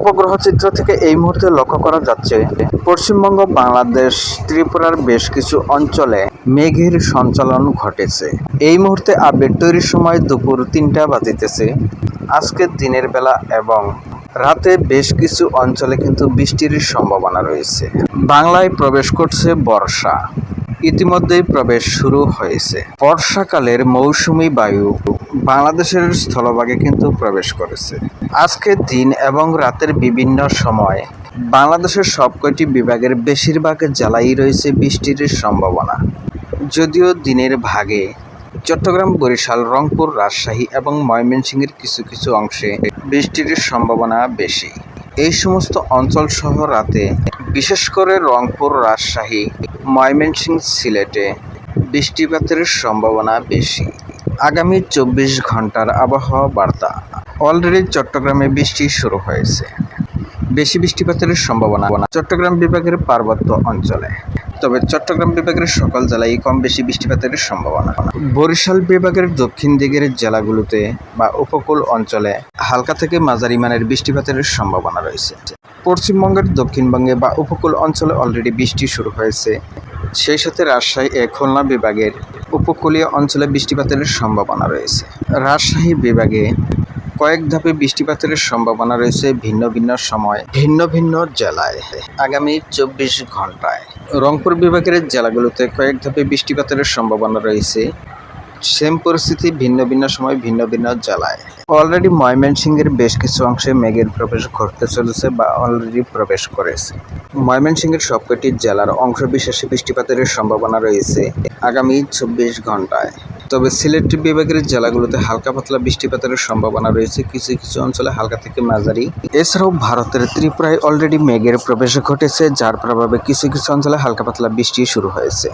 উপগ্রহ চিত্র থেকে এই মুহূর্তে লক্ষ্য করা যাচ্ছে পশ্চিমবঙ্গ, বাংলাদেশ, ত্রিপুরার বেশ কিছু অঞ্চলে মেঘের সঞ্চালন ঘটেছে। এই মুহূর্তে আপডেট তৈরির সময় দুপুর ৩টা বাজিতেছে। আজকে দিনের বেলা এবং রাতে বেশ কিছু অঞ্চলে কিন্তু বৃষ্টির সম্ভাবনা রয়েছে। বাংলায় প্রবেশ করছে বর্ষা, ইতিমধ্যেই প্রবেশ শুরু হয়েছে। বর্ষাকালের মৌসুমী বায়ু বাংলাদেশের স্থলভাগে কিন্তু প্রবেশ করেছে। আজকে দিন এবং রাতের বিভিন্ন সময় বাংলাদেশের সবকটি বিভাগের বেশিরভাগ জেলায় রয়েছে বৃষ্টির সম্ভাবনা। যদিও দিনের ভাগে চট্টগ্রাম, বরিশাল, রংপুর, রাজশাহী এবং ময়মনসিংহের কিছু কিছু অংশে বৃষ্টির সম্ভাবনা বেশি। এই সমস্ত অঞ্চল সহ রাতে বিশেষ করে রংপুর, রাজশাহী, ময়মনসিংহ, সিলেটে বৃষ্টিপাতের সম্ভাবনা বেশি। আগামী 24 ঘন্টার আবহাওয়া বার্তা। অলরেডি চট্টগ্রামে বৃষ্টি শুরু হয়েছে। বেশি বৃষ্টিপাতের সম্ভাবনা চট্টগ্রাম বিভাগের পার্বত্য অঞ্চলে, তবে চট্টগ্রাম বিভাগের সকল জেলায় কম বেশি বৃষ্টিপাতের সম্ভাবনা। বরিশাল বিভাগের দক্ষিণ দিকের জেলাগুলোতে বা উপকূল অঞ্চলে হালকা থেকে মাঝারি মানের বৃষ্টিপাতের সম্ভাবনা রয়েছে। পশ্চিমবঙ্গের দক্ষিণবঙ্গে বা উপকূল অঞ্চলে অলরেডি বৃষ্টি শুরু হয়েছে। সেই সাথে রাজশাহী, খুলনা বিভাগের উপকূলীয় অঞ্চলে বৃষ্টিপাতের সম্ভাবনা রয়েছে। রাজশাহী বিভাগে কয়েক ধাপে বৃষ্টিপাতের সম্ভাবনা রয়েছে ভিন্ন ভিন্ন সময়, ভিন্ন ভিন্ন জেলায় আগামী 24 ঘন্টায়। রংপুর বিভাগের জেলাগুলোতে কয়েক ধাপে বৃষ্টিপাতের সম্ভাবনা রয়েছে। সেম পরিস্থিতি ভিন্ন ভিন্ন সময়, ভিন্ন ভিন্ন জেলায়। অলরেডি ময়মনসিংহের বেশ কিছু অংশে মেঘের প্রবেশ ঘটতে চলেছে বা অলরেডি প্রবেশ করেছে। ময়মনসিংহের সবকটি জেলার অংশ বিশেষে বৃষ্টিপাতের সম্ভাবনা রয়েছে আগামী 24 ঘন্টায়। তবে সিলেট বিভাগের জেলাগুলোতে হালকা পাতলা বৃষ্টিপাতের সম্ভাবনা রয়েছে, কিছু কিছু অঞ্চলে হালকা থেকে মাঝারি। এছাড়াও ভারতের ত্রিপুরায় অলরেডি মেঘের প্রবেশ ঘটেছে, যার প্রভাবে কিছু কিছু অঞ্চলে হালকা পাতলা বৃষ্টি শুরু হয়েছে।